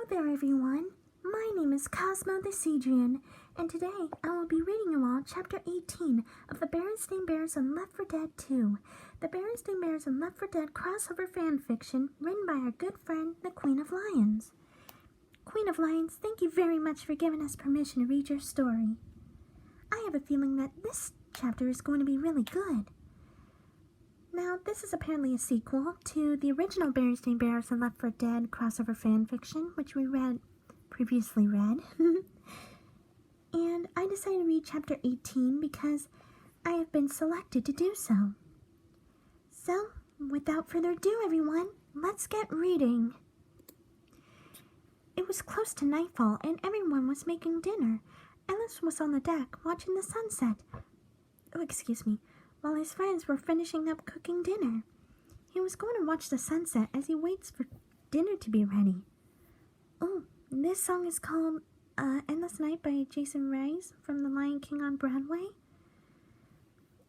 Hello there, everyone. My name is Cosmo the Seedrian, and today I will be reading you all Chapter 18 of the Berenstain Bears and Left 4 Dead 2, the Berenstain Bears and Left 4 Dead crossover fanfiction written by our good friend, the Queen of Lions. Queen of Lions, thank you very much for giving us permission to read your story. I have a feeling that this chapter is going to be really good. Now, this is apparently a sequel to the original Berenstain Bears and Left 4 Dead crossover fanfiction, which we previously read. And I decided to read Chapter 18 because I have been selected to do so. So, without further ado, everyone, let's get reading. It was close to nightfall and everyone was making dinner. Ellis was on the deck watching the sunset. Oh, excuse me. While his friends were finishing up cooking dinner. He was going to watch the sunset as he waits for dinner to be ready. Oh, this song is called Endless Night by Jason Mraz from The Lion King on Broadway.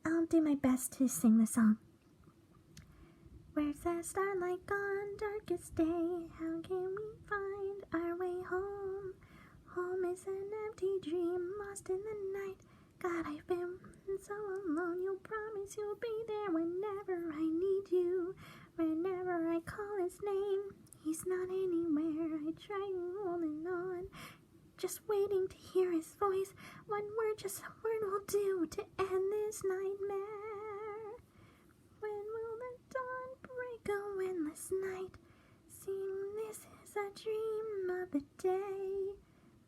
I'll do my best to sing the song. Where's the starlight gone, darkest day? How can we find our way home? Home is an empty dream, lost in the night. God, I've been so alone. You'll promise you'll be there whenever I need you. Whenever I call his name, he's not anywhere. I try holding on, just waiting to hear his voice. One word, just a word will do to end this nightmare. When will the dawn break? Oh, endless night. Seeing this is a dream of the day.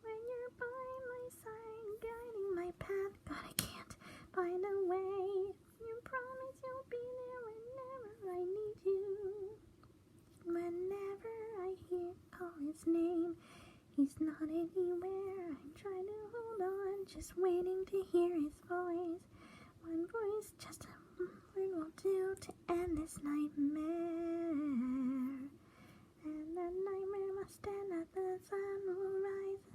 When you're by my side, guiding my path. God, I can't find a way. You promise you'll be there whenever I need you. Whenever I call his name, he's not anywhere. I'm trying to hold on, just waiting to hear his voice. One voice, just a word will do to end this nightmare. And the nightmare must end, that the sun will rise.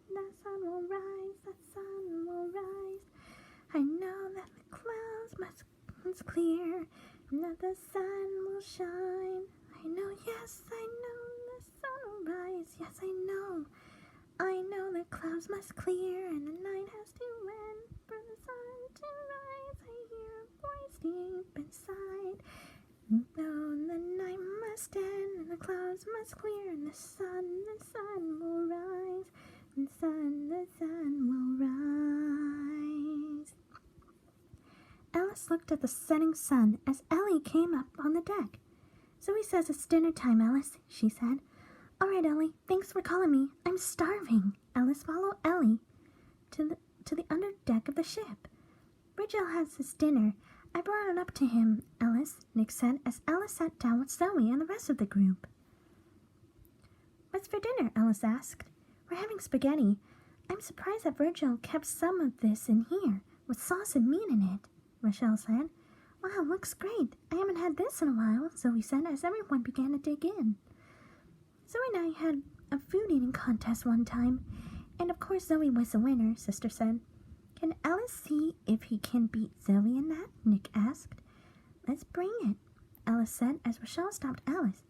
The sun will rise, the sun will rise. I know that the clouds must clear, and that the sun will shine. I know, yes, I know the sun will rise. Yes, I know the clouds must clear, and the night has to end for the sun to rise. I hear a voice deep inside. No, the night must end, and the clouds must clear, and the sun will rise. The sun will rise. Alice looked at the setting sun as Ellie came up on the deck. Zoe says it's dinner time, Alice, she said. All right, Ellie, thanks for calling me. I'm starving. Alice followed Ellie to the underdeck of the ship. Bridgel has his dinner. I brought it up to him, Alice, Nick said as Alice sat down with Zoe and the rest of the group. What's for dinner? Alice asked. We're having spaghetti. I'm surprised that Virgil kept some of this in here, with sauce and meat in it, Rochelle said. Wow, looks great. I haven't had this in a while, Zoe said as everyone began to dig in. Zoe and I had a food eating contest one time, and of course Zoe was the winner, Sister said. Can Alice see if he can beat Zoe in that? Nick asked. Let's bring it, Alice said as Rochelle stopped Alice.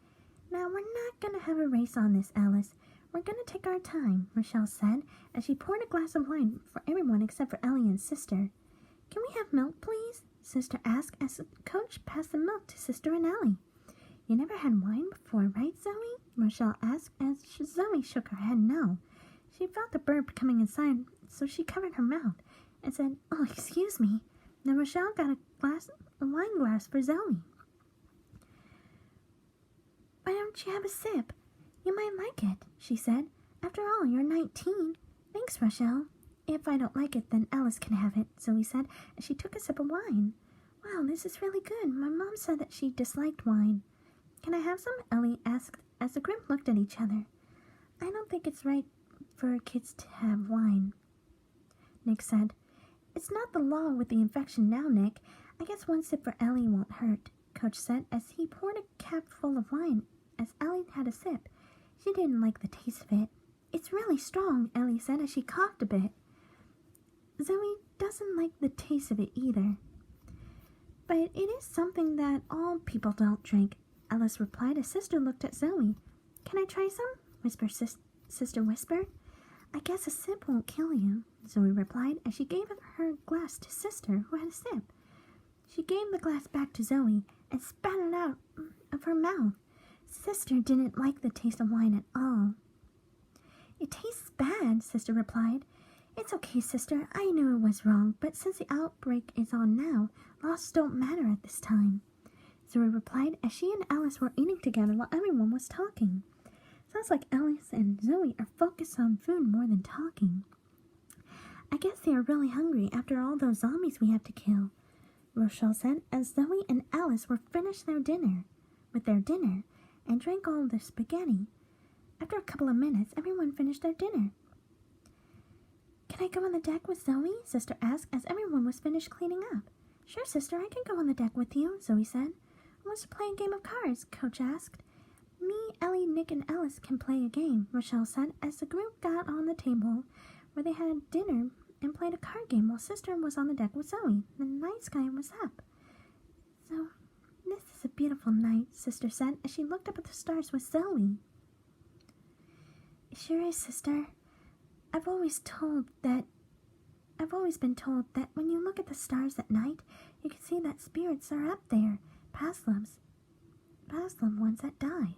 Now, we're not going to have a race on this, Alice. We're going to take our time, Rochelle said, as she poured a glass of wine for everyone except for Ellie and Sister. Can we have milk, please? Sister asked as the coach passed the milk to Sister and Ellie. You never had wine before, right, Zoe? Rochelle asked as Zoe shook her head no. She felt the burp coming inside, so she covered her mouth and said, Oh, excuse me. Then Rochelle got a wine glass for Zoe. Why don't you have a sip? You might like it, she said. After all, you're 19. Thanks, Rochelle. If I don't like it, then Alice can have it, Zoe said, as she took a sip of wine. Wow, this is really good. My mom said that she disliked wine. Can I have some? Ellie asked, as the group looked at each other. I don't think it's right for kids to have wine, Nick said. It's not the law with the infection now, Nick. I guess one sip for Ellie won't hurt, Coach said, as he poured a cap full of wine, as Ellie had a sip. She didn't like the taste of it. It's really strong, Ellie said as she coughed a bit. Zoe doesn't like the taste of it either. But it is something that all people don't drink, Alice replied as Sister looked at Zoe. Can I try some? whispered Sister whispered. I guess a sip won't kill you, Zoe replied as she gave her glass to Sister, who had a sip. She gave the glass back to Zoe and spat it out of her mouth. Sister didn't like the taste of wine at all. It tastes bad, Sister replied. It's okay, Sister. I knew it was wrong, but since the outbreak is on now, loss don't matter at this time, Zoe replied as she and Alice were eating together while everyone was talking. Sounds like Alice and Zoe are focused on food more than talking. I guess they are really hungry after all those zombies we have to kill, Rochelle said as Zoe and Alice were finished their dinner and drank all their spaghetti. After a couple of minutes, everyone finished their dinner. Can I go on the deck with Zoe? Sister asked as everyone was finished cleaning up. Sure, Sister, I can go on the deck with you, Zoe said. Who wants to play a game of cards? Coach asked. Me, Ellie, Nick, and Alice can play a game, Rochelle said as the group got on the table where they had dinner and played a card game while Sister was on the deck with Zoe. The night sky was up. So, this is a beautiful night, Sister said as she looked up at the stars with Zoe. It sure is, Sister. I've always been told that when you look at the stars at night, you can see that spirits are up there, past loved ones that died,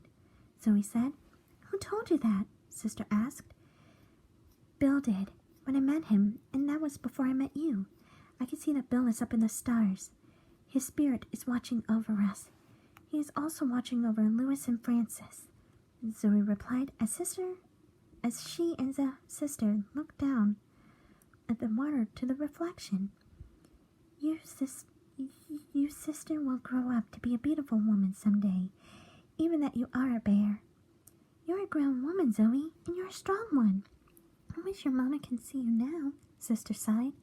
Zoe said. Who told you that? Sister asked. Bill did, when I met him, and that was before I met you. I can see that Bill is up in the stars. His spirit is watching over us. He is also watching over Louis and Francis, Zoe replied as she and the sister looked down at the water to the reflection. You, sister, will grow up to be a beautiful woman someday, even that you are a bear. You're a grown woman, Zoe, and you're a strong one. I wish your mama can see you now, Sister sighed.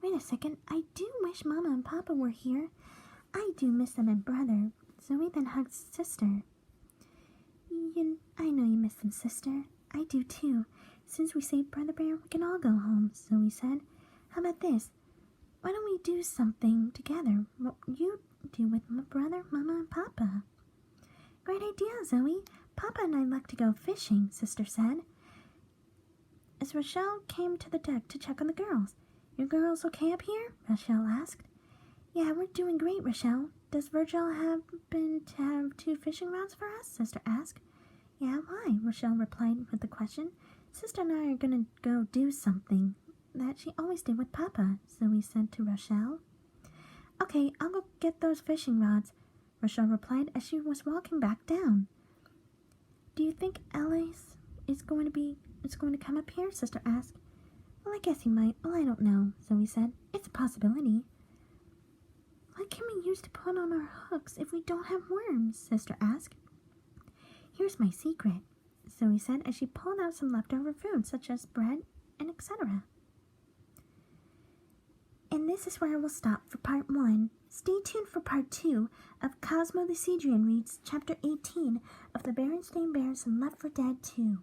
Wait a second, I do wish Mama and Papa were here. I do miss them and Brother. Zoe then hugged Sister. I know you miss them, Sister. I do too. Since we saved Brother Bear, we can all go home, Zoe said. How about this? Why don't we do something together? What you do with my brother, Mama, and Papa? Great idea, Zoe. Papa and I like to go fishing, Sister said. As Rochelle came to the deck to check on the girls. You girls okay up here? Rochelle asked. Yeah, we're doing great, Rochelle. Does Virgil happen to have 2 fishing rods for us? Sister asked. Yeah, why? Rochelle replied with the question. Sister and I are gonna go do something that she always did with Papa, Zoe said to Rochelle. Okay, I'll go get those fishing rods, Rochelle replied as she was walking back down. Do you think Alice is going to come up here? Sister asked. Well, I guess he might. Well, I don't know, Zoe said. It's a possibility. What can we use to put on our hooks if we don't have worms? Sister asked. Here's my secret, Zoe said as she pulled out some leftover food, such as bread and etc. And this is where I will stop for part 1. Stay tuned for part 2 of Cosmo the Seedrian reads chapter 18 of the Berenstain Bears and Left 4 Dead 2.